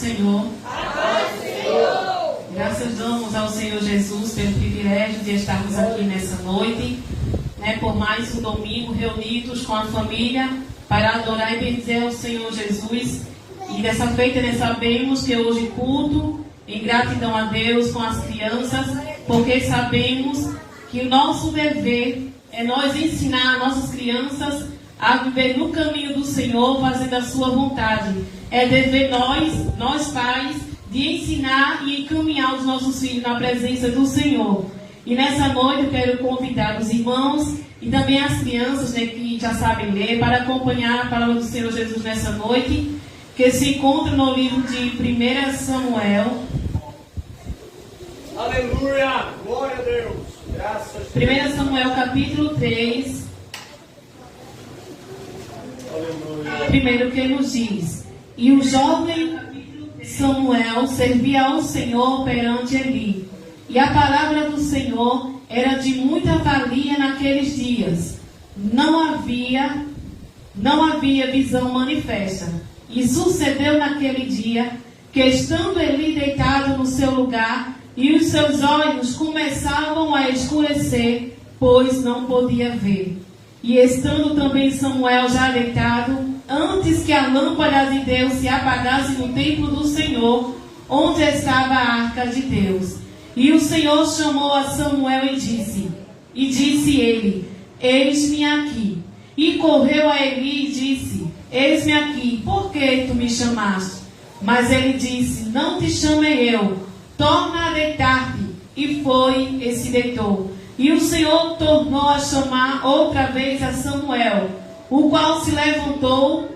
Senhor. A paz do Senhor. Graças damos ao Senhor Jesus pelo privilégio de estarmos aqui nessa noite, por mais um domingo reunidos com a família para adorar e bendizer ao Senhor Jesus. E dessa feita nós sabemos que hoje culto em gratidão a Deus com as crianças, porque sabemos que o nosso dever é nós ensinar nossas crianças a viver no caminho do Senhor, fazendo a sua vontade. É dever nós pais, de ensinar e encaminhar os nossos filhos na presença do Senhor. E nessa noite eu quero convidar os irmãos e também as crianças, que já sabem ler, para acompanhar a palavra do Senhor Jesus nessa noite, que se encontra no livro de 1 Samuel. Aleluia! Glória a Deus! Graças a Deus. 1 Samuel capítulo 3. Aleluia! Primeiro que nos diz: E o jovem Samuel servia ao Senhor perante Eli. E a palavra do Senhor era de muita valia naqueles dias. Não havia visão manifesta. E sucedeu naquele dia que, estando Eli deitado no seu lugar, e os seus olhos começavam a escurecer, pois não podia ver. E estando também Samuel já deitado, antes que a lâmpada de Deus se apagasse no templo do Senhor, onde estava a arca de Deus. E o Senhor chamou a Samuel e disse ele: Eis-me aqui. E correu a Eli e disse: Eis-me aqui, por que tu me chamaste? Mas ele disse: Não te chamei eu, torna a deitar-te. E foi e se deitou. E o Senhor tornou a chamar outra vez a Samuel, o qual se levantou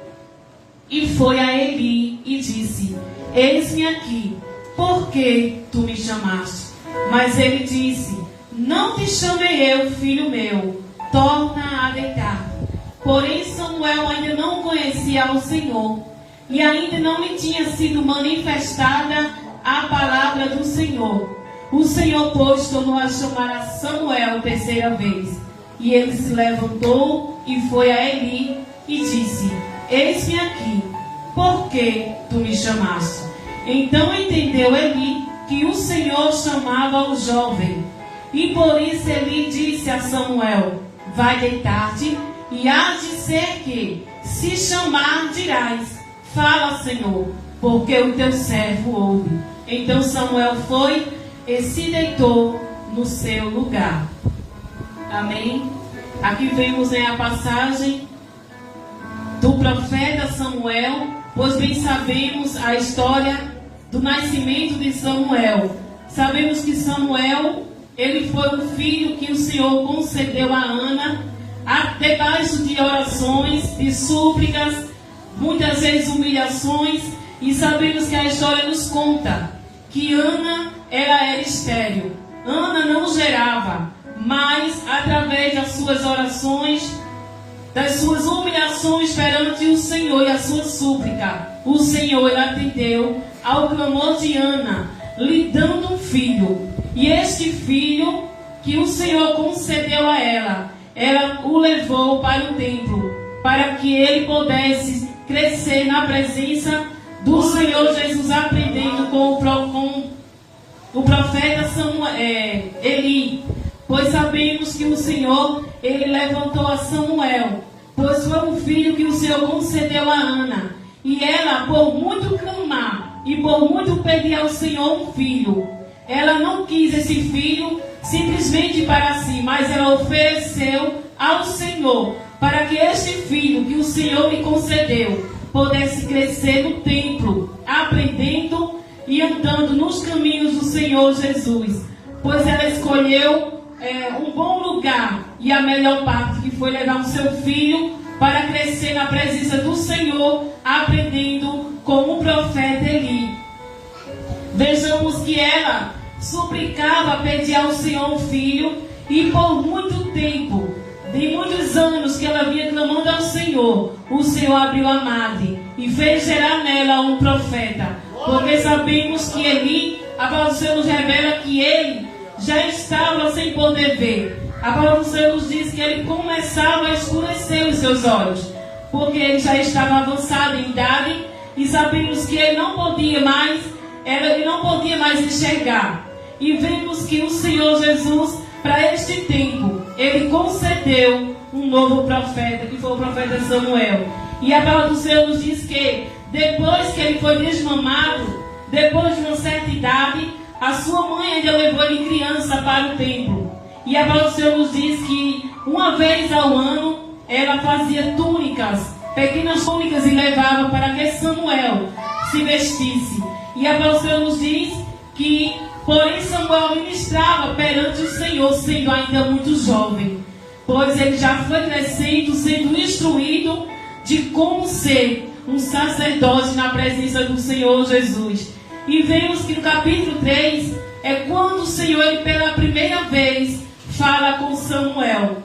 e foi a Eli e disse: Eis-me aqui, por que tu me chamaste? Mas ele disse: Não te chamei eu, filho meu, torna a deitar. Porém Samuel ainda não conhecia ao Senhor, e ainda não lhe tinha sido manifestada a palavra do Senhor. O Senhor, pois, tornou a chamar a Samuel terceira vez. E ele se levantou e foi a Eli e disse: Eis-me aqui, por que tu me chamaste? Então entendeu Eli que o Senhor chamava o jovem. E por isso Eli disse a Samuel: Vai deitar-te, e há de ser que, se chamar, dirás: Fala, Senhor, porque o teu servo ouve. Então Samuel foi e se deitou no seu lugar. Amém? Aqui vemos a passagem do profeta Samuel, pois bem sabemos a história do nascimento de Samuel. Sabemos que Samuel, ele foi um filho que o Senhor concedeu a Ana, debaixo de orações, de súplicas, muitas vezes humilhações, e sabemos que a história nos conta que Ana, ela era estéril. Ana não gerava, mas através das suas orações, das suas humilhações perante o Senhor e a sua súplica, o Senhor atendeu ao clamor de Ana, lhe dando um filho. E este filho que o Senhor concedeu a ela o levou para o templo, para que ele pudesse crescer na presença do Senhor Jesus, aprendendo com o profeta Eli. Pois sabemos que o Senhor, ele levantou a Samuel, pois foi um filho que o Senhor concedeu a Ana. E ela, por muito clamar e por muito pedir ao Senhor um filho, ela não quis esse filho simplesmente para si, mas ela ofereceu ao Senhor, para que este filho que o Senhor lhe concedeu pudesse crescer no templo, aprendendo e andando nos caminhos do Senhor Jesus. Pois ela escolheu um bom lugar e a melhor parte, que foi levar o seu filho para crescer na presença do Senhor, aprendendo com o profeta Eli. Vejamos que ela suplicava, pedia ao Senhor um filho, e por muito tempo, de muitos anos que ela vinha clamando ao Senhor, o Senhor abriu a madre e fez gerar nela um profeta. Porque sabemos que Eli, a palavra do Senhor nos revela que ele já estava sem poder ver. A palavra do Senhor nos diz que ele começava a escurecer os seus olhos, porque ele já estava avançado em idade e sabemos que ele não podia mais enxergar. E vemos que o Senhor Jesus, para este tempo, ele concedeu um novo profeta, que foi o profeta Samuel. E a palavra do Senhor nos diz que depois que ele foi desmamado, depois de uma certa idade, a sua mãe ainda levou ele criança para o templo. E a palavra do Senhor nos diz que uma vez ao ano ela fazia túnicas, pequenas túnicas, e levava para que Samuel se vestisse. E a palavra do Senhor nos diz que, porém, Samuel ministrava perante o Senhor, sendo ainda muito jovem, pois ele já foi crescendo, sendo instruído de como ser um sacerdote na presença do Senhor Jesus. E vemos que no capítulo 3 é quando o Senhor, ele pela primeira vez, fala com Samuel.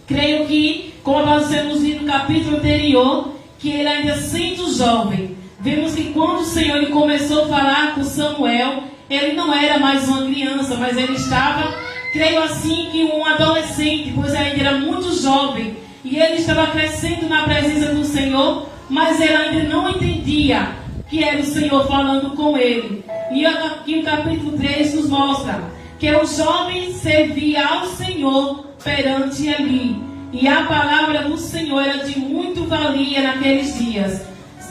Creio que, como a palavra nos diz no capítulo anterior, que ele ainda sendo jovem, vemos que quando o Senhor, ele começou a falar com Samuel, ele não era mais uma criança, mas ele estava, creio assim, que um adolescente, pois ele ainda era muito jovem, e ele estava crescendo na presença do Senhor, mas ele ainda não entendia que era o Senhor falando com ele. E aqui no capítulo 3 nos mostra que o jovem servia ao Senhor perante Eli, e a palavra do Senhor era de muito valia naqueles dias.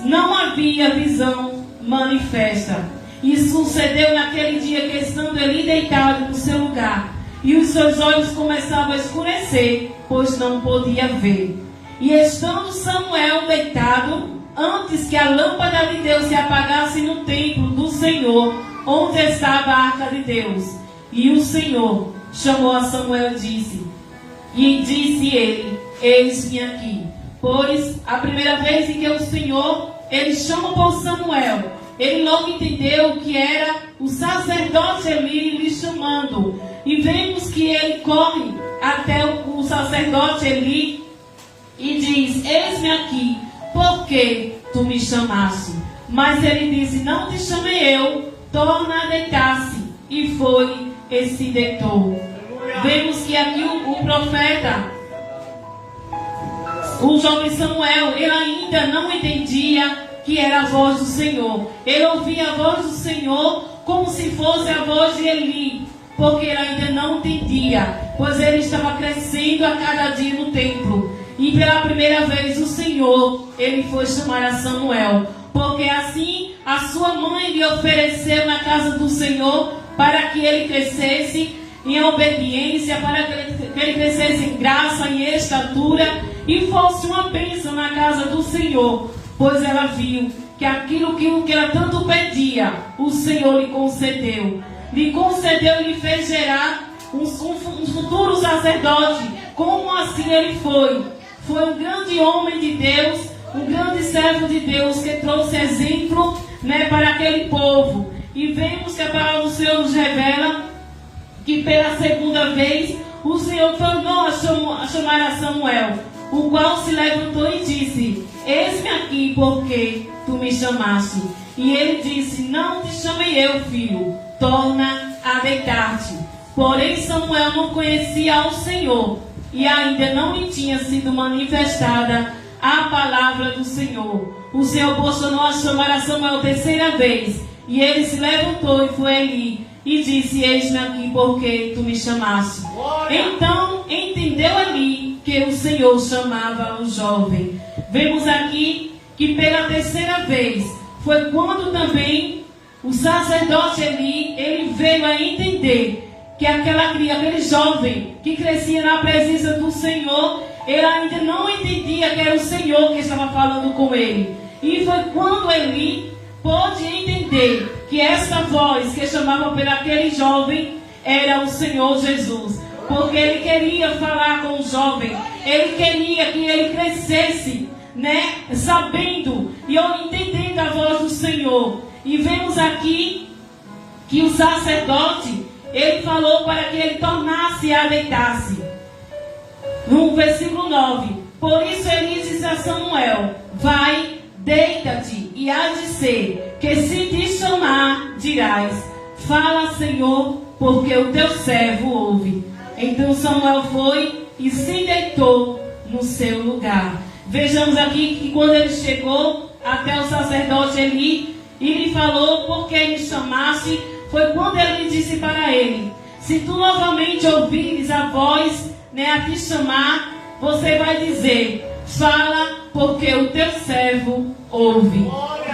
Não havia visão manifesta. E sucedeu naquele dia que, estando Eli deitado no seu lugar, e os seus olhos começavam a escurecer, pois não podia ver. E estando Samuel deitado, antes que a lâmpada de Deus se apagasse no templo do Senhor, onde estava a arca de Deus. E o Senhor chamou a Samuel e disse ele: eis-me aqui. Pois a primeira vez em que o Senhor, ele chama por Samuel, ele logo entendeu que era o sacerdote Eli lhe chamando. E vemos que ele corre até o sacerdote Eli e diz: eis-me aqui, porque tu me chamaste. Mas ele disse: não te chamei eu, torna a deitar-se. E foi e se deitou. Vemos que aqui o profeta, o jovem Samuel, ele ainda não entendia que era a voz do Senhor. Ele ouvia a voz do Senhor como se fosse a voz de Eli, porque ele ainda não entendia, pois ele estava crescendo a cada dia no templo. E pela primeira vez o Senhor, ele foi chamar a Samuel, porque assim a sua mãe lhe ofereceu na casa do Senhor, para que ele crescesse em obediência, para que ele crescesse em graça e estatura, e fosse uma bênção na casa do Senhor, pois ela viu que aquilo que ela tanto pedia, o Senhor lhe concedeu. Lhe concedeu e lhe fez gerar um futuro sacerdote. Como assim ele foi? Foi um grande homem de Deus, um grande servo de Deus, que trouxe exemplo, para aquele povo. E vemos que a palavra do Senhor nos revela que pela segunda vez o Senhor tornou a chamar a Samuel, o qual se levantou e disse: eis-me aqui, porque tu me chamaste. E ele disse: não te chamei eu, filho, torna a deitar-te. Porém Samuel não conhecia ao Senhor, e ainda não lhe tinha sido manifestada a palavra do Senhor. O Senhor tornou a chamar a Samuel terceira vez, e ele se levantou e foi ali e disse: eis-me aqui, porque tu me chamaste. Então entendeu Eli que o Senhor chamava o jovem. Vemos aqui que pela terceira vez foi quando também o sacerdote Eli, ele veio a entender que aquele jovem que crescia na presença do Senhor, ele ainda não entendia que era o Senhor que estava falando com ele. E foi quando Eli pôde entender que essa voz que chamava por aquele jovem era o Senhor Jesus, porque ele queria falar com o jovem, ele queria que ele crescesse, sabendo e entendendo a voz do Senhor. E vemos aqui que o sacerdote, ele falou para que ele tornasse a deitar-se. No versículo 9: por isso ele disse a Samuel: vai, deita-te, e há de ser que se te chamar, dirás: fala, Senhor, porque o teu servo ouve. Então Samuel foi e se deitou no seu lugar. Vejamos aqui que quando ele chegou, até o sacerdote Eli e lhe falou por que me chamaste. Foi quando ele disse para ele: se tu novamente ouvires a voz, a te chamar, você vai dizer: fala, porque o teu servo ouve.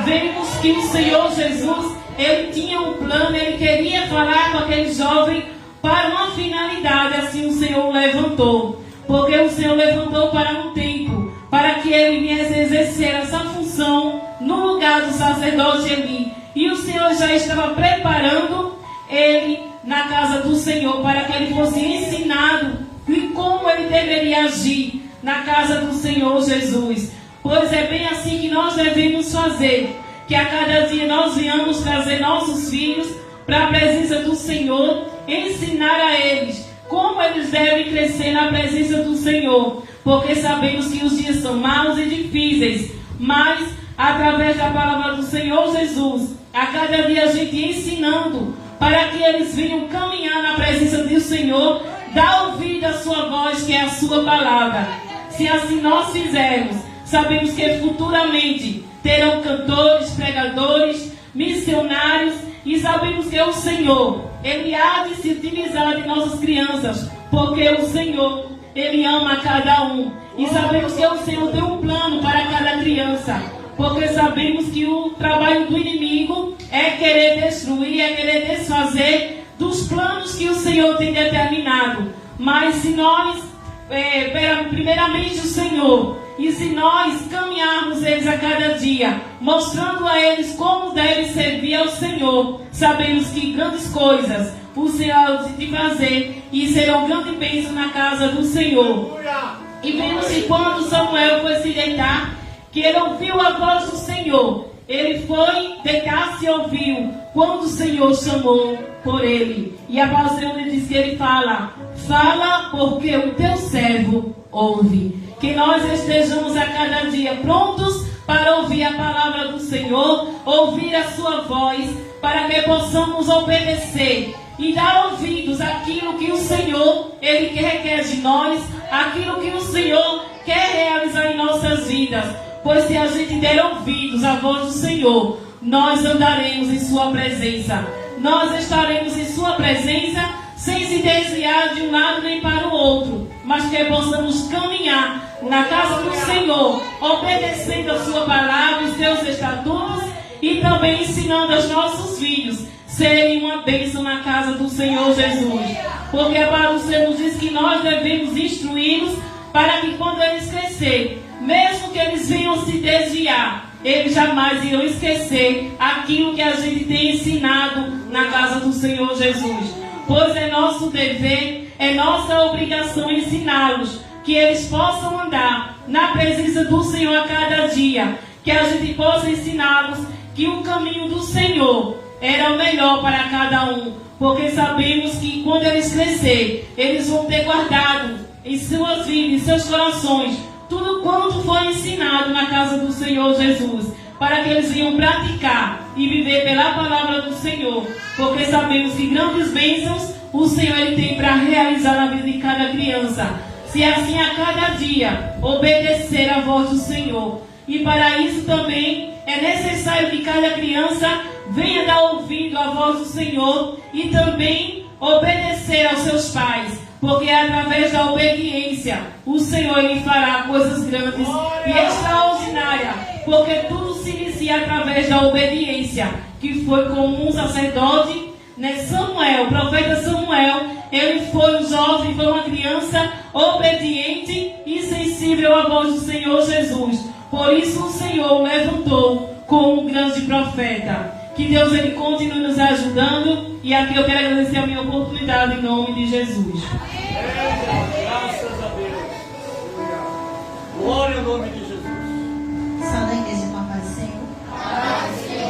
Vemos que o Senhor Jesus, ele tinha um plano, ele queria falar com aquele jovem para uma finalidade. Assim o Senhor o levantou, porque o Senhor levantou para um tempo, para que ele viesse exercer essa função no lugar do sacerdote Eli. E o Senhor já estava preparando ele na casa do Senhor, para que ele fosse ensinado e como ele deveria agir na casa do Senhor Jesus. Pois é bem assim que nós devemos fazer, que a cada dia nós venhamos trazer nossos filhos para a presença do Senhor, ensinar a eles como eles devem crescer na presença do Senhor, porque sabemos que os dias são maus e difíceis, mas através da palavra do Senhor Jesus, a cada dia a gente ensinando para que eles venham caminhar na presença do Senhor, dar ouvido à sua voz, que é a sua palavra. Se assim nós fizermos, sabemos que futuramente terão cantores, pregadores, missionários, e sabemos que o Senhor, ele há de se utilizar de nossas crianças, porque o Senhor, ele ama cada um. E sabemos que o Senhor tem um plano para cada criança, porque sabemos que o trabalho do inimigo é querer destruir, é querer desfazer dos planos que o Senhor tem determinado. Mas se nós, primeiramente o Senhor, e se nós caminharmos eles a cada dia, mostrando a eles como devem servir ao Senhor, sabemos que grandes coisas o Senhor há de fazer e serão grande bênção na casa do Senhor. E vemos que quando Samuel foi se deitar, que ele ouviu a voz do Senhor, ele foi deitar-se e ouviu quando o Senhor chamou por ele. E a palavra do Senhor diz que ele fala: fala, porque o teu servo ouve. Que nós estejamos a cada dia prontos para ouvir a palavra do Senhor, ouvir a sua voz, para que possamos obedecer e dar ouvidos àquilo que o Senhor, ele requer de nós, aquilo que o Senhor quer realizar em nossas vidas. Pois se a gente der ouvidos à voz do Senhor, nós andaremos em sua presença. Nós estaremos em sua presença sem se desviar de um lado nem para o outro, mas que possamos caminhar na casa do Senhor, obedecendo a sua palavra, os seus estatutos, e também ensinando aos nossos filhos serem uma bênção na casa do Senhor Jesus. Porque a palavra do Senhor nos diz que nós devemos instruí-los para que quando eles crescerem, mesmo que eles venham se desviar, eles jamais irão esquecer aquilo que a gente tem ensinado na casa do Senhor Jesus. Pois é nosso dever, é nossa obrigação ensiná-los, que eles possam andar na presença do Senhor a cada dia, que a gente possa ensiná-los que o caminho do Senhor era o melhor para cada um, porque sabemos que quando eles crescerem, eles vão ter guardado em suas vidas, em seus corações, tudo quanto foi ensinado na casa do Senhor Jesus, para que eles venham praticar e viver pela palavra do Senhor, porque sabemos que grandes bênçãos o Senhor ele tem para realizar na vida de cada criança, se assim a cada dia obedecer a voz do Senhor. E para isso também é necessário que cada criança venha dar ouvido à voz do Senhor e também obedecer aos seus pais, porque é através da obediência o Senhor ele fará coisas grandes e extraordinárias, porque tudo se inicia através da obediência, que foi como um sacerdote, Samuel, o profeta Samuel, ele foi um jovem, foi uma criança obediente e sensível à voz do Senhor Jesus. Por isso o Senhor o levantou como um grande profeta. Que Deus ele continue nos ajudando. E aqui eu quero agradecer a minha oportunidade em nome de Jesus. Graças a Deus. Glória ao nome de Jesus. Salve a igreja com a paz do Senhor.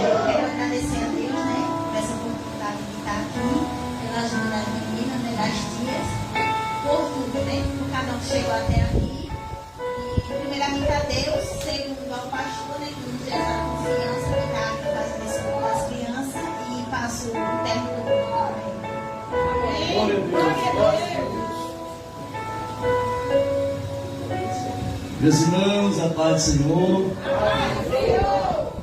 Eu quero agradecer a Deus, por essa oportunidade de estar aqui, pela ajuda das meninas, das tias, por tudo, por cada um que chegou até aqui. E primeiramente a Deus, segundo ao pastor, que nos deu essa confiança de estar aqui fazendo esse culto das crianças, e passo o tempo do culto. Glória a Deus. Glória a Deus. Meus irmãos, a paz do Senhor.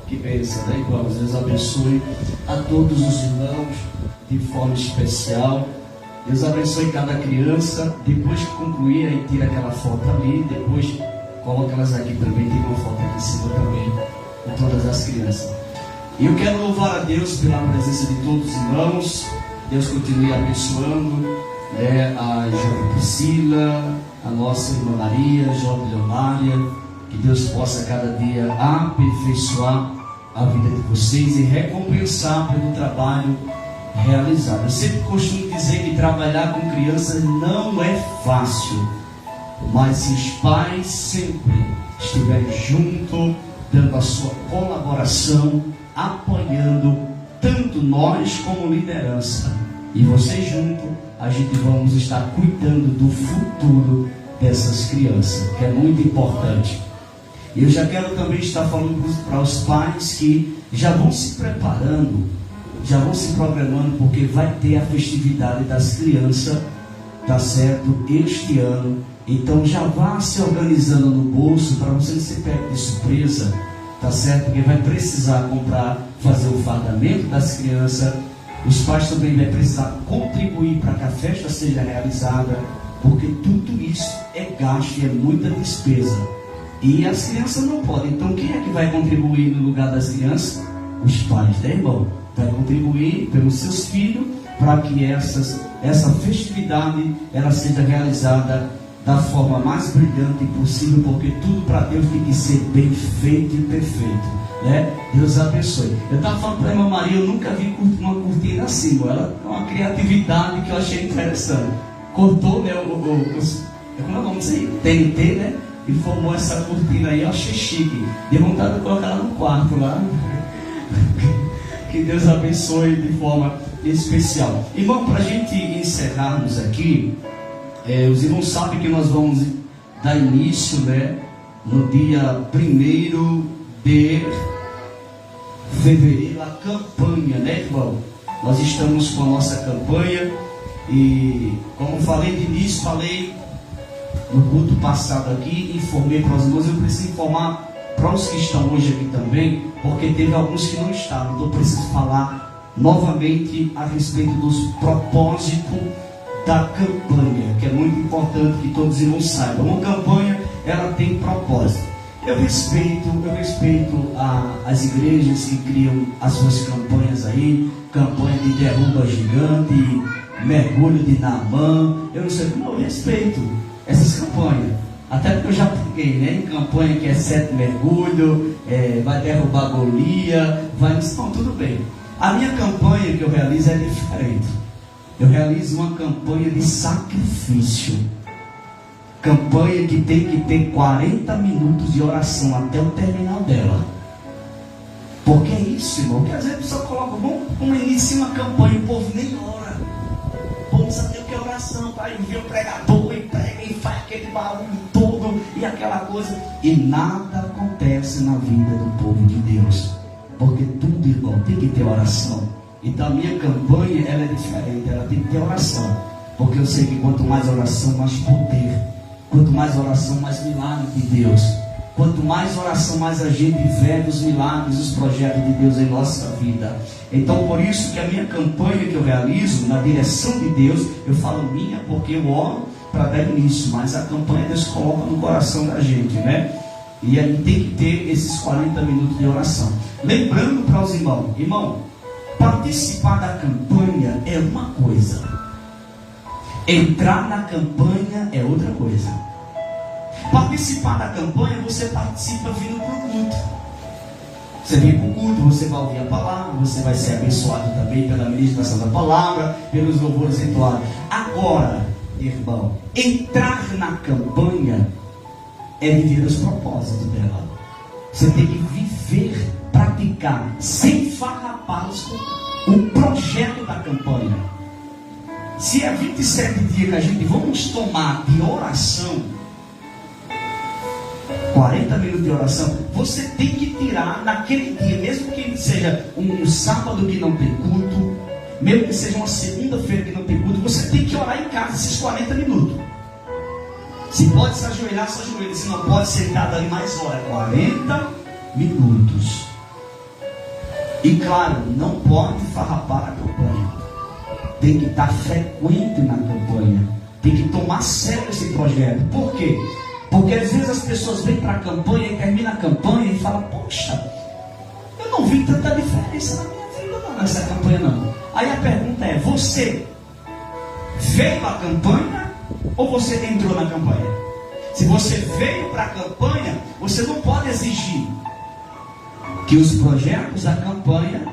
Que bênção, né, irmãos? Deus abençoe a todos os irmãos de forma especial. Deus abençoe cada criança. Depois que concluir, aí tira aquela foto ali. Depois coloca elas aqui também. Tem uma foto aqui em cima também de todas as crianças. E eu quero louvar a Deus pela presença de todos os irmãos. Deus continue abençoando, né, a jovem Priscila, a nossa irmã Maria, a jovem Leonária. Que Deus possa cada dia aperfeiçoar a vida de vocês e recompensar pelo trabalho realizado. Eu sempre costumo dizer que trabalhar com crianças não é fácil, mas se os pais sempre estiverem junto, dando a sua colaboração, apoiando tanto nós como liderança e vocês junto, a gente vamos estar cuidando do futuro dessas crianças, que é muito importante. E eu já quero também estar falando para os pais que já vão se preparando, já vão se programando, porque vai ter a festividade das crianças, tá certo? Este ano. Então já vá se organizando no bolso para você não ser pego de surpresa, tá certo? Porque vai precisar comprar, fazer o fardamento das crianças. Os pais também vão precisar contribuir para que a festa seja realizada, porque tudo isso é gasto e é muita despesa. E as crianças não podem. Então quem é que vai contribuir no lugar das crianças? Os pais, né, irmão? Vai contribuir pelos seus filhos para que essa festividade ela seja realizada da forma mais brilhante possível, porque tudo para Deus tem que ser bem feito e perfeito, né? Deus abençoe. Eu estava falando para a irmã Maria, eu nunca vi uma cortina assim, ela é uma criatividade que eu achei interessante. Cortou, né, como é o nome disso aí? TNT, né? E formou essa cortina aí, eu achei chique. Deu vontade de colocar ela no quarto lá. Que Deus abençoe de forma especial. Irmão, para a gente encerrarmos aqui, os irmãos sabem que nós vamos dar início, né, no dia 1º de fevereiro, a campanha, né, irmão? Nós estamos com a nossa campanha e, como falei de início, falei no culto passado aqui, informei para os irmãos. Eu preciso informar para os que estão hoje aqui também, porque teve alguns que não estavam, então eu preciso falar novamente a respeito dos propósitos da campanha, que é muito importante que todos os irmãos saibam. Uma campanha, ela tem propósito. Eu respeito as igrejas que criam as suas campanhas aí, campanha de derruba gigante, mergulho de Naamã, eu não sei como, eu respeito essas campanhas, até porque eu já peguei, né, em campanha que é 7 mergulhos, vai derrubar Golias, não, tudo bem. A minha campanha que eu realizo é diferente. Eu realizo uma campanha de sacrifício, campanha que tem que ter 40 minutos de oração até o terminal dela. Porque é isso, irmão, que às vezes a pessoa coloca, vamos iniciar uma campanha, o povo nem ora, o povo precisa ter o que oração, para enviar o pregador e prega e faz aquele barulho todo e aquela coisa, e nada acontece na vida do povo de Deus, porque tudo, irmão, tem que ter oração. Então a minha campanha, ela é diferente, ela tem que ter oração, porque eu sei que quanto mais oração, mais poder, quanto mais oração, mais milagre de Deus, quanto mais oração, mais a gente vê os milagres, os projetos de Deus em nossa vida. Então por isso que a minha campanha que eu realizo, na direção de Deus, eu falo minha porque eu oro para dar início, mas a campanha Deus coloca no coração da gente, né? E a gente tem que ter esses 40 minutos de oração. Lembrando para os irmãos, participar da campanha é uma coisa, entrar na campanha é outra coisa. Participar da campanha, você participa vindo para o culto. Você vem para o culto, você vai ouvir a palavra, você vai ser abençoado também pela ministração da palavra, pelos louvores entoados. Agora, irmão, entrar na campanha é viver os propósitos dela. Você tem que viver, praticar, sem farrapá-los o projeto da campanha. Se é 27 dias que a gente vamos tomar de oração, 40 minutos de oração, você tem que tirar naquele dia, mesmo que seja um sábado que não tem culto, mesmo que seja uma segunda-feira que não tem culto, você tem que orar em casa esses 40 minutos. Se pode se ajoelhar, se ajoelha. Se não pode, sentado ali mais hora, 40 minutos. E claro, não pode farrapar a campanha. Tem que estar frequente na campanha. Tem que tomar sério esse projeto. Por quê? Porque às vezes as pessoas vêm para a campanha e terminam a campanha e falam: poxa, eu não vi tanta diferença na minha vida não, nessa campanha não. Aí a pergunta é: você veio à campanha ou você entrou na campanha? Se você veio para a campanha, você não pode exigir que os projetos da campanha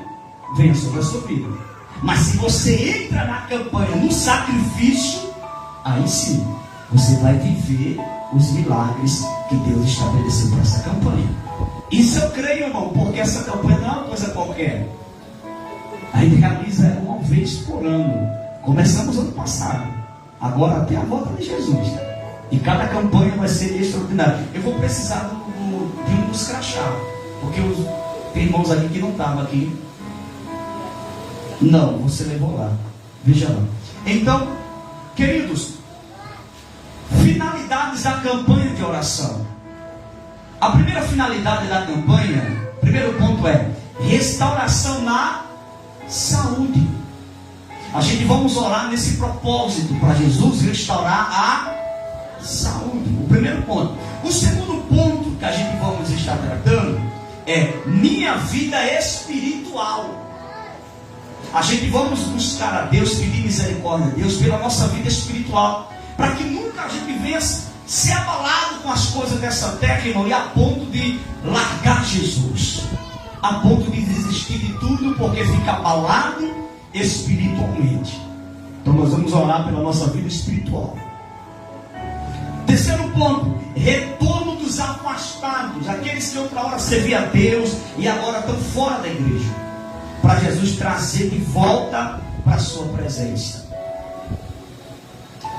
venham sobre a sua vida. Mas se você entra na campanha no sacrifício, aí sim, você vai viver os milagres que Deus estabeleceu para essa campanha. Isso eu creio, irmão, porque essa campanha não é uma coisa qualquer. A gente realiza uma vez por ano. Começamos ano passado, agora até a volta de Jesus. E cada campanha vai ser extraordinária. Eu vou precisar de um dos crachá, porque tem irmãos aqui que não estavam aqui. Não, você levou lá. Veja lá. Então, queridos, finalidades da campanha de oração. A primeira finalidade da campanha, primeiro ponto é restauração na saúde. A gente vamos orar nesse propósito para Jesus restaurar a saúde. O primeiro ponto. O segundo ponto que a gente vamos estar tratando é minha vida espiritual. A gente vamos buscar a Deus, pedir misericórdia a Deus pela nossa vida espiritual, para que nunca a gente venha ser abalado com as coisas dessa terra, irmão, e a ponto de largar Jesus, a ponto de desistir de tudo porque fica abalado espiritualmente. Então nós vamos orar pela nossa vida espiritual. Terceiro ponto, retorno dos afastados, aqueles que outra hora serviam a Deus e agora estão fora da igreja, para Jesus trazer de volta para a sua presença.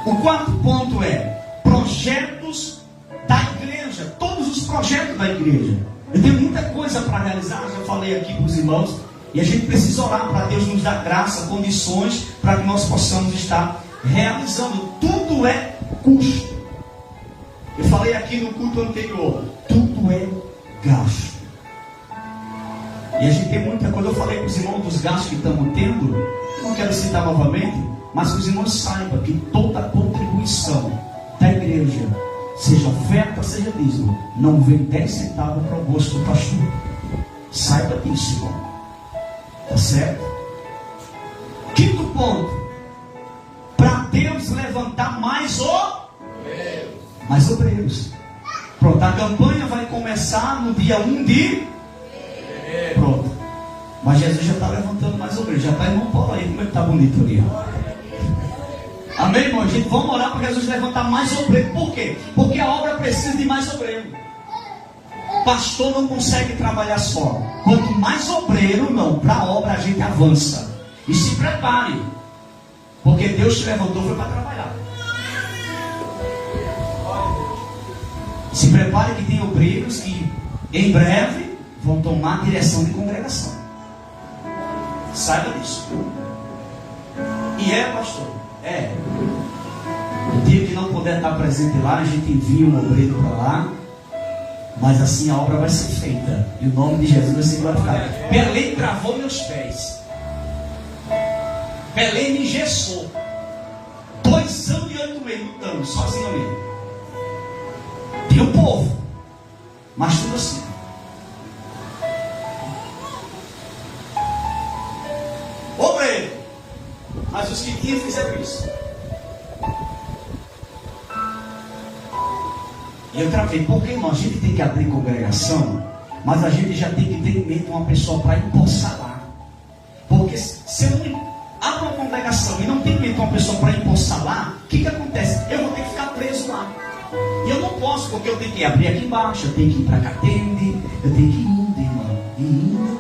O quarto ponto é projetos da igreja, todos os projetos da igreja. Eu tenho muita coisa para realizar, já falei aqui para os irmãos, e a gente precisa orar para Deus nos dar graça, condições, para que nós possamos estar realizando. Tudo é custo. Eu falei aqui no culto anterior, tudo é gasto. E a gente tem muita coisa. Eu falei para os irmãos dos gastos que estamos tendo. Eu não quero citar novamente, mas que os irmãos saibam que toda contribuição da igreja, seja oferta, seja dízimo, não vem 10 centavos para o bolso do pastor. Saiba disso, irmão. Tá certo? Quinto ponto, para Deus levantar mais obreiros. Pronto, a campanha vai começar no dia 1 de pronto. Mas Jesus já está levantando mais obreiros. Já está irmão Paulo aí, como é que está bonito ali. Amém, irmão? Gente, vamos orar para Jesus levantar mais obreiros. Por quê? Porque a obra precisa de mais obreiros. Pastor não consegue trabalhar só. Quanto mais obreiro, não, para a obra a gente avança. E se prepare, porque Deus te levantou foi para trabalhar. Se prepare que tem obreiros que em breve vão tomar a direção de congregação. Saiba disso. E pastor, o dia que não puder estar presente lá, a gente envia um obreiro para lá. Mas assim a obra vai ser feita. E o nome de Jesus vai ser glorificado. Belém travou meus pés. Belém me engessou. 2 anos e 8 meses lutando, sozinho ali. Tem o povo, mas tudo assim. Obreiro. Mas os que tinham fizeram isso. E eu travei, porque irmão, a gente tem que abrir congregação, mas a gente já tem que ter em mente uma pessoa para empossar lá. Porque se eu não abro uma congregação e não tem em mente uma pessoa para empossar lá, o que acontece? Eu vou ter que ficar preso lá. E eu não posso, porque eu tenho que abrir aqui embaixo, eu tenho que ir para cá, eu tenho que ir indo, irmão. Indo.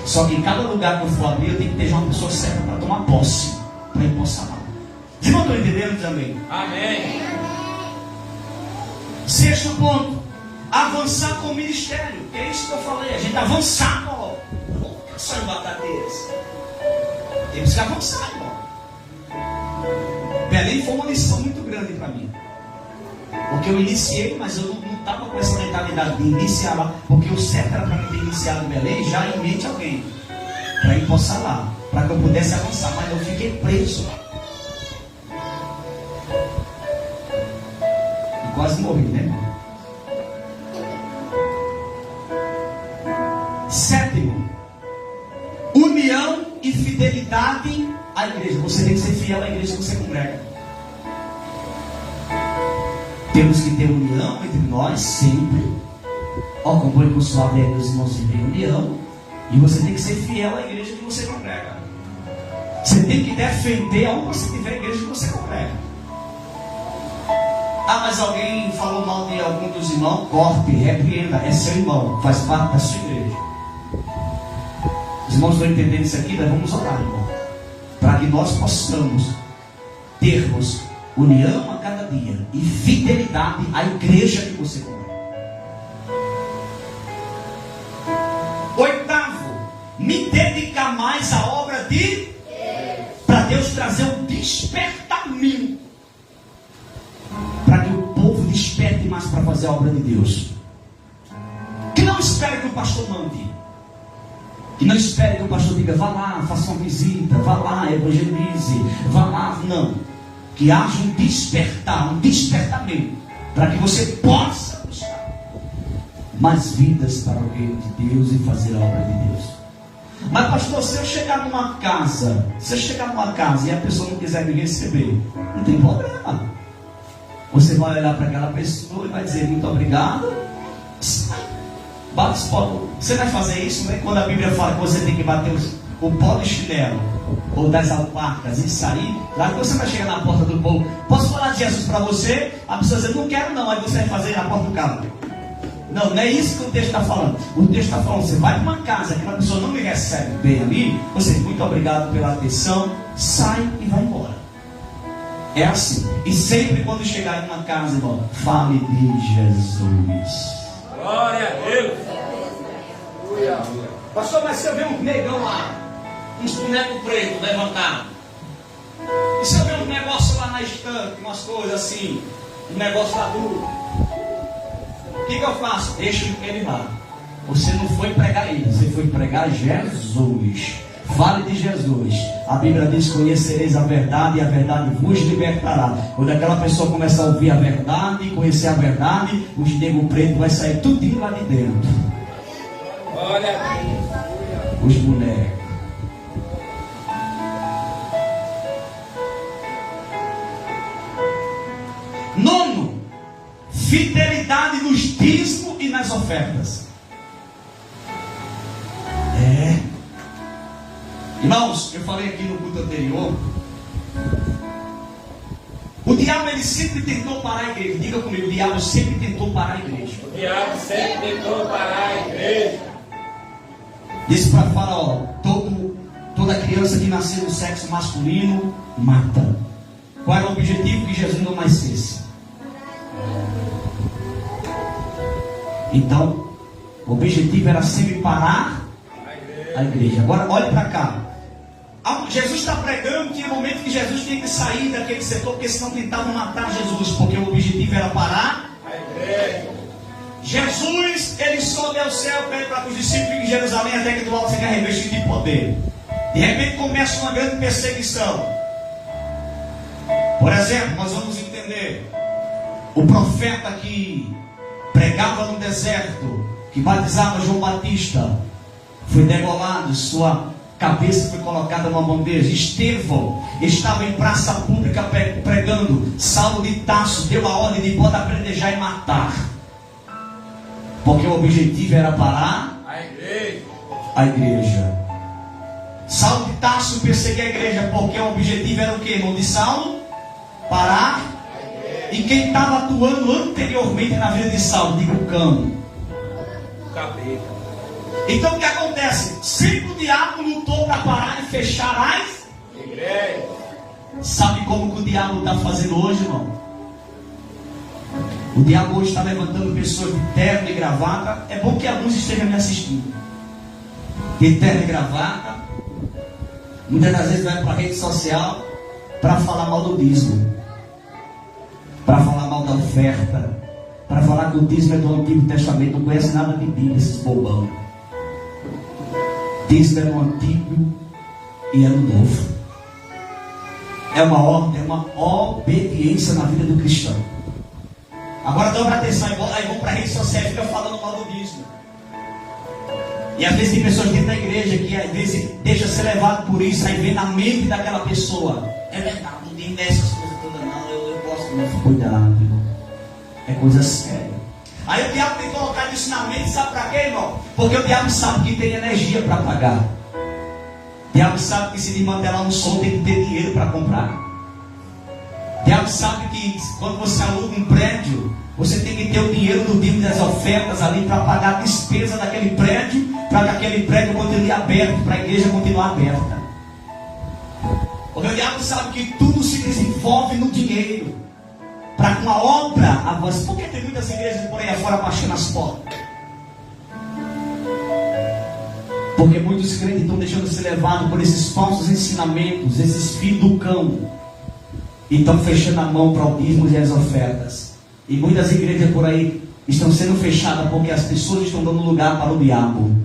Só que em cada lugar que eu for abrir, eu tenho que ter uma pessoa certa para tomar posse, para empossar lá. Vocês não estão entendendo também? Amém. Sexto ponto, avançar com o ministério. Que é isso que eu falei, a gente avançar, irmão. Não ficar só em batadeiras. Temos que avançar, irmão. Belém foi uma lição muito grande para mim. Porque eu iniciei, mas eu não estava com essa mentalidade de iniciar lá. Porque o certo era para mim ter iniciado em Belém já em mente alguém. para ir possar lá, para que eu pudesse avançar, mas eu fiquei preso. E quase morri, né, irmão? Sétimo, união e fidelidade à igreja. Você tem que ser fiel à igreja que você congrega. Temos que ter união entre nós sempre. Acompanhe com suave aí, meus irmãos, em união. E você tem que ser fiel à igreja que você congrega. Você tem que defender aonde você tiver a igreja que você congrega. Ah, mas alguém falou mal de algum dos irmãos? Corte, repreenda. É seu irmão, faz parte da sua igreja. Os irmãos estão entendendo isso aqui? Nós vamos orar, irmão, para que nós possamos termos união a cada dia e fidelidade à igreja que você congrega. Oitavo, me dedicar mais à obra de Deus, para Deus trazer um despertamento, para que o povo desperte mais para fazer a obra de Deus. Que não espere que o pastor mande, que não espere que o pastor diga, vá lá, faça uma visita, vá lá, evangelize, vá lá. Não, que haja um despertar, um despertamento, para que você possa buscar mais vidas para o reino de Deus e fazer a obra de Deus. Mas pastor, se eu chegar numa casa, e a pessoa não quiser me receber, não tem problema. Você vai olhar para aquela pessoa e vai dizer muito obrigado. Você vai fazer isso, né? Quando a Bíblia fala que você tem que bater o pó do chinelo ou das alparcas e sair, lá que você vai chegar na porta do povo, posso falar de Jesus para você? A pessoa diz, não quero não, aí você vai fazer na porta do carro. Não é isso que o texto está falando. O texto está falando, você vai para uma casa que a pessoa não me recebe bem ali, você, muito obrigado pela atenção, sai e vai embora. É assim. E sempre quando chegar em uma casa, irmão, fale de Jesus. Glória a Deus. Pastor, mas se eu ver um negão lá, uns bonecos pretos levantados, e se eu ver um negócio lá na estante, umas coisas assim, um negócio lá duro, o que eu faço? Deixa ele lá. Você não foi pregar ele, você foi pregar Jesus. Fale de Jesus. A Bíblia diz, conhecereis a verdade e a verdade vos libertará. Quando aquela pessoa começa a ouvir a verdade, conhecer a verdade, os negros pretos vai sair tudinho lá de dentro. Olha, os bonecos. Nono, fidelidade nos dízimos e nas ofertas. Irmãos, eu falei aqui no culto anterior, o diabo ele sempre tentou parar a igreja. Diga comigo, o diabo sempre tentou parar a igreja. o diabo sempre tentou parar a igreja. Disse para Faraó, toda criança que nasceu do sexo masculino, mata. Qual era o objetivo? Que Jesus não nascesse. Então, o objetivo era sempre parar a igreja. Agora, olhe para cá. Jesus está pregando, tinha momento que Jesus tinha que sair daquele setor, porque senão tentavam matar Jesus, porque o objetivo era parar a igreja. Jesus, ele sobe ao céu, pede para os discípulos em Jerusalém, até que do alto seja revestido de poder. De repente começa uma grande perseguição. Por exemplo, nós vamos entender, o profeta que pregava no deserto, que batizava João Batista, foi degolado, sua cabeça foi colocada numa bandeja. Estevão estava em praça pública pregando. Saulo de Tarso deu a ordem de pode apedrejar e matar, porque o objetivo era parar a igreja. Saulo de Tarso perseguia a igreja, porque o objetivo era o que, irmão de Saulo? Parar. E quem estava atuando anteriormente na vida de Saulo? Diga o cão. O capeta. Então o que acontece? Sempre o diabo lutou para parar e fechar as igrejas. Sabe como que o diabo está fazendo hoje, irmão? O diabo hoje está levantando pessoas de terno e gravata. É bom que alguns estejam me assistindo. De terno e gravata. Muitas das vezes vai para a rede social para falar mal do dízimo, para falar mal da oferta, para falar que o dízimo é do Antigo Testamento, não conhece nada de Bíblia, esses bobão. dízimo é no antigo e é no novo. É uma ordem, é uma obediência na vida do cristão. Agora dobra atenção, aí vão para a rede social e fica falando mal do dízimo. E às vezes tem pessoas dentro da igreja que às vezes deixa ser levado por isso, aí vem na mente daquela pessoa. É verdade, não tem dessas coisas todas não, eu gosto muito. Cuidado, irmão. É coisa séria. Aí o diabo tem que colocar isso na mente, sabe para quê, irmão? Porque o diabo sabe que tem energia para pagar. O diabo sabe que se desmantelar um som tem que ter dinheiro para comprar. O diabo sabe que quando você aluga um prédio, você tem que ter o dinheiro do dízimo das ofertas ali para pagar a despesa daquele prédio, para que aquele prédio continue aberto, para a igreja continuar aberta. Porque o diabo sabe que tudo se desenvolve no dinheiro, para que uma obra avance. Por que tem muitas igrejas por aí afora baixando as portas? Porque muitos crentes estão deixando de ser levados por esses falsos ensinamentos, esses filhos do cão, e estão fechando a mão para o dízimo e as ofertas. E muitas igrejas por aí estão sendo fechadas porque as pessoas estão dando lugar para o diabo.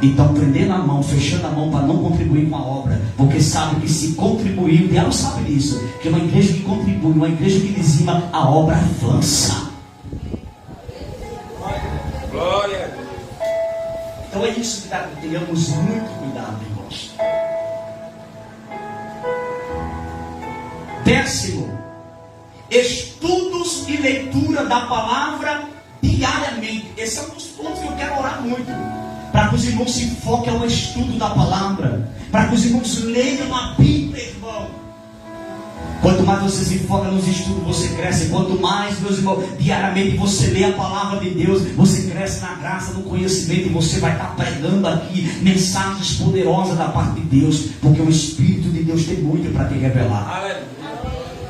E estão prendendo a mão, fechando a mão para não contribuir com a obra. Porque sabe que se contribuir, o diabo sabe disso, que uma igreja que contribui, uma igreja que dizima, a obra avança. Glória. Então é isso que tenhamos muito cuidado, irmãos. 10º, estudos e leitura da palavra diariamente. Esse é um dos pontos que eu quero orar muito, para que os irmãos se foquem ao estudo da palavra, para que os irmãos leiam a Bíblia, irmão. Quanto mais você se foca nos estudos, você cresce. Quanto mais, meus irmãos, diariamente você lê a palavra de Deus, você cresce na graça, no conhecimento, e você vai estar pregando aqui mensagens poderosas da parte de Deus, porque o Espírito de Deus tem muito para te revelar. Aleluia.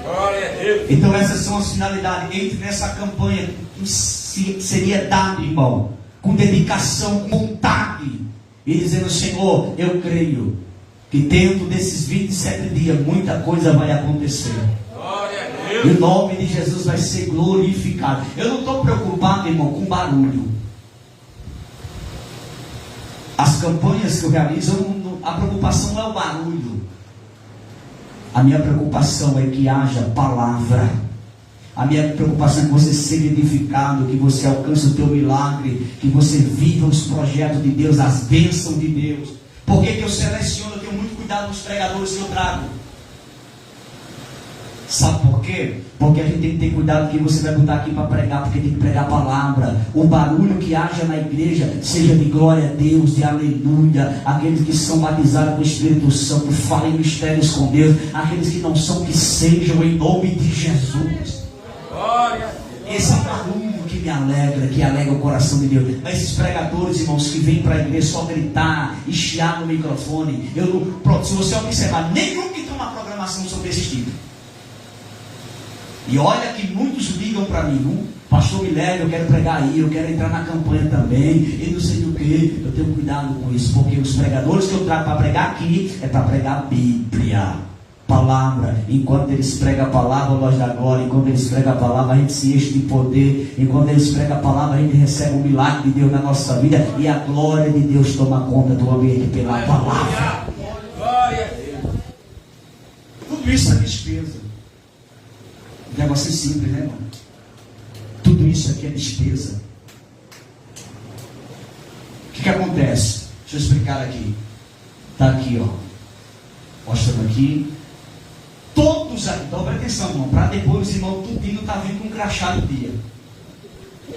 Glória a Deus. Então essas são as finalidades. Entre nessa campanha com seriedade, irmão, com dedicação, com vontade, e dizendo: Senhor, eu creio que dentro desses 27 dias muita coisa vai acontecer. Glória a Deus. E o nome de Jesus vai ser glorificado. Eu não estou preocupado, irmão, com barulho. As campanhas que eu realizo, a preocupação não é o barulho. A minha preocupação é que haja palavra. A minha preocupação é que você seja edificado, que você alcance o teu milagre, que você viva os projetos de Deus, as bênçãos de Deus. Por que eu seleciono? Eu tenho muito cuidado nos pregadores que eu trago. Sabe por quê? Porque a gente tem que ter cuidado que você vai botar aqui para pregar, porque tem que pregar a palavra. O barulho que haja na igreja seja de glória a Deus, de aleluia. Aqueles que são batizados com o Espírito Santo, falem mistérios com Deus. Aqueles que não são, que sejam, em nome de Jesus. Glória. Esse é o barulho que me alegra, que alegra o coração de Deus. Mas esses pregadores, irmãos, que vêm para a igreja só gritar e chiar no microfone, pronto, se você observar, nenhum que tem uma programação sobre esse tipo. E olha que muitos ligam para mim: pastor Milério, eu quero pregar aí, eu quero entrar na campanha também, e não sei do que. Eu tenho cuidado com isso, porque os pregadores que eu trago para pregar aqui é para pregar a Bíblia, palavra. Enquanto eles pregam a palavra, nós da glória. Enquanto eles pregam a palavra, a gente se enche de poder. Enquanto eles pregam a palavra, a gente recebe o milagre de Deus na nossa vida, e a glória de Deus toma conta do ambiente pela palavra. Glória a Deus. Tudo isso é despesa. Um negócio simples, né, irmão? Tudo isso aqui é despesa. O que acontece? Deixa eu explicar aqui. Está aqui, ó, mostrando aqui. Todos aqui, então presta atenção, irmão, para depois os irmãos tudinho tá vindo com um crachá no dia.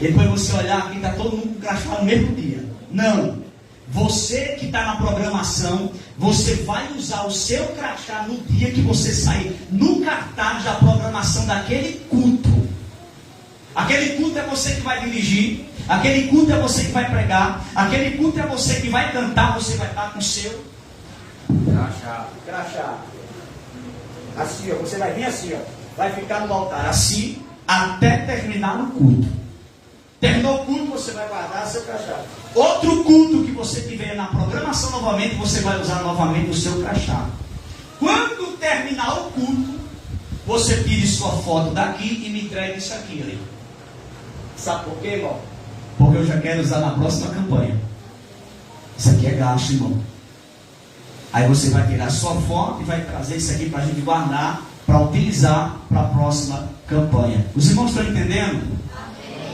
Depois você olhar aqui, está todo mundo com crachá no mesmo dia. Não. Você que está na programação, você vai usar o seu crachá no dia que você sair no cartaz da programação daquele culto. Aquele culto é você que vai dirigir, aquele culto é você que vai pregar, aquele culto é você que vai cantar, você vai estar com o seu crachá. Assim, ó, você vai vir assim, ó, vai ficar no altar assim até terminar o culto. Terminou o culto, você vai guardar seu crachá. Outro culto que você tiver na programação novamente, você vai usar novamente o seu crachá. Quando terminar o culto, você tire sua foto daqui e me entregue isso aqui, ali. Sabe por quê, irmão? Porque eu já quero usar na próxima campanha. Isso aqui é gasto, irmão. Aí você vai tirar sua foto e vai trazer isso aqui para a gente guardar, para utilizar para a próxima campanha. Os irmãos estão entendendo?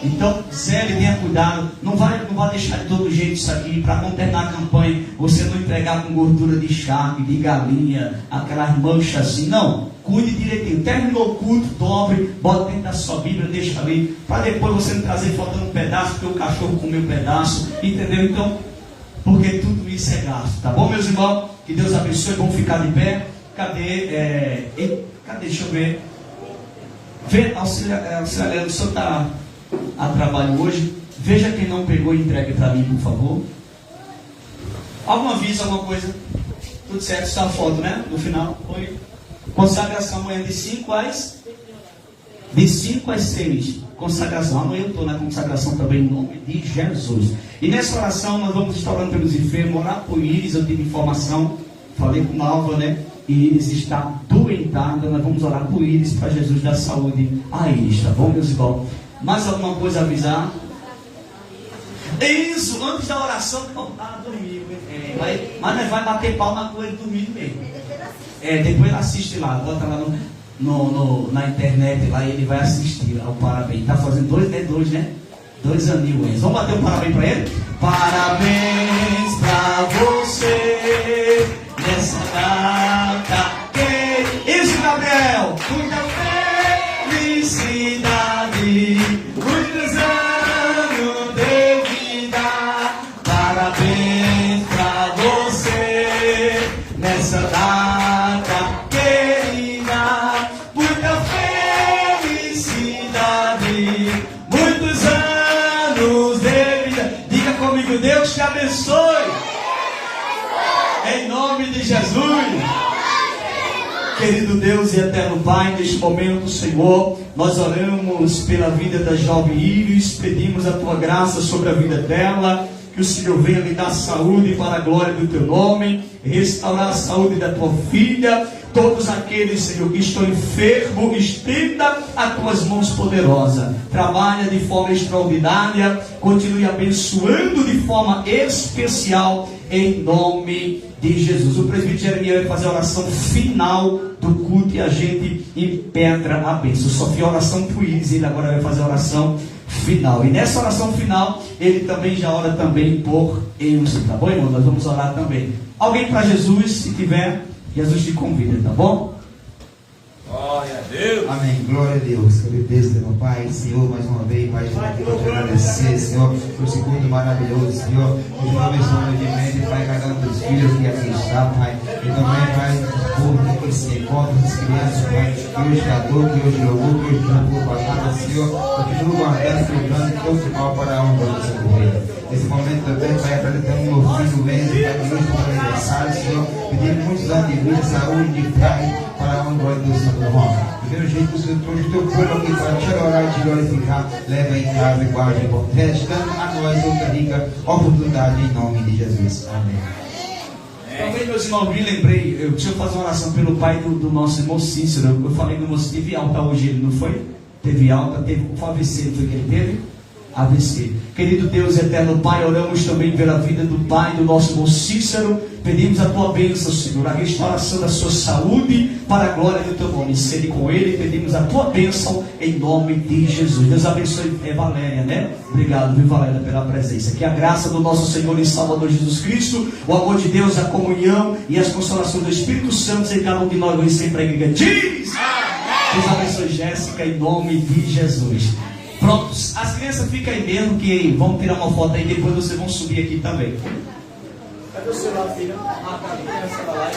Então, Zé, tenha cuidado, não vai deixar de todo jeito isso aqui, para não terminar a campanha, você não entregar com gordura de charque, de galinha, aquelas manchas assim, não, cuide direitinho, terminou o culto, dobre, bota dentro da sua Bíblia, deixa ali, para depois você não trazer faltando um pedaço, porque o cachorro comeu um pedaço, entendeu? Então, porque tudo isso é gasto, tá bom, meus irmãos? Que Deus abençoe, vamos ficar de pé. Cadê, deixa eu ver, auxiliar, o senhor está a trabalho hoje, veja quem não pegou e entregue para mim, por favor. Algum aviso, alguma coisa? Tudo certo, está a foto, né? No final, foi. Consagração amanhã de 5 às 6. Consagração, amanhã eu estou na consagração também, em nome de Jesus. E nessa oração nós vamos estar orando pelos enfermos, orar por Iris. Eu tive informação, falei com Nalva, né? E Iris está doentada, nós vamos orar por Iris, para Jesus dar saúde a Iris, tá bom, meus irmãos? Mais alguma coisa a avisar? Isso, antes da oração, dormir. Mas nós vai bater palma com ele dormindo mesmo. Depois ele assiste lá, bota lá na internet, lá ele vai assistir ao parabéns. Está fazendo 2 aninhos. Vamos bater um parabéns para ele? Parabéns para você nessa data. Isso, Gabriel! Muita felicidade, muitos anos de vida. Parabéns pra você nessa data querida. Muita felicidade, muitos anos de vida. Diga comigo, Deus te abençoe. Em nome de Jesus. Querido Deus e eterno Pai, neste momento, Senhor, nós oramos pela vida da jovem Iris, pedimos a Tua graça sobre a vida dela, que o Senhor venha lhe dar saúde para a glória do Teu nome, restaurar a saúde da Tua filha. Todos aqueles, Senhor, que estão enfermos, estenda as Tuas mãos poderosas, trabalha de forma extraordinária, continue abençoando de forma especial, em nome de Jesus. O presbítero Jeremias vai fazer a oração final do culto e a gente impetra a bênção. Só fiz a oração por Iris, ele agora vai fazer a oração final. E nessa oração final, ele também já ora também por Eusi, tá bom, irmão? Nós vamos orar também. Alguém para Jesus, se tiver, Jesus te convida, tá bom? Glória a Deus. Amém. Glória a Deus. Que Deus, meu Pai, Senhor, mais uma vez, Pai, eu te agradecer, Senhor, por esse culto maravilhoso, Senhor. Que o Senhor abençoe humildemente, Pai, cada um dos filhos que aqui está, Pai. E também, Pai, por que se encontra as crianças, Pai, que hoje adorou, que hoje louvou, que hoje jogou batata, Senhor. Continua guardando, cuidando de todo mal para a honra do seu reino. Nesse momento também, Pai, apresentando meu filho Lenzo, Pai, que hoje foi aniversário, Senhor. Pedindo muitos anos de vida, saúde, de Pai, para a honra do seu nome. Primeiro jeito que o Senhor trouxe o teu povo aqui para te adorar e te glorificar, leva em casa e guarda em portete, dando a nós outra rica oportunidade em nome de Jesus. Amém. Também, meus irmãos, me lembrei, eu preciso fazer uma oração pelo pai do nosso irmão Cícero. Eu falei no moço, teve alta hoje, ele não foi? Teve alta, teve o AVC, foi que ele teve? AVC. Querido Deus eterno Pai, oramos também pela vida do pai do nosso irmão Cícero. Pedimos a tua bênção, Senhor, a restauração da sua saúde para a glória do teu nome. Sede com ele, pedimos a tua bênção em nome de Jesus. Deus abençoe Valéria, né? Obrigado, viu, Valéria, pela presença. Que a graça do nosso Senhor e Salvador Jesus Cristo, o amor de Deus, a comunhão e as consolações do Espírito Santo em cada um de nós, hoje sempre a igreja diz. Deus abençoe Jéssica em nome de Jesus. Prontos, as crianças ficam aí mesmo, que vão tirar uma foto aí, depois vocês vão subir aqui também. Cadê o celular, filha? Ah, tá ali, tem o celular.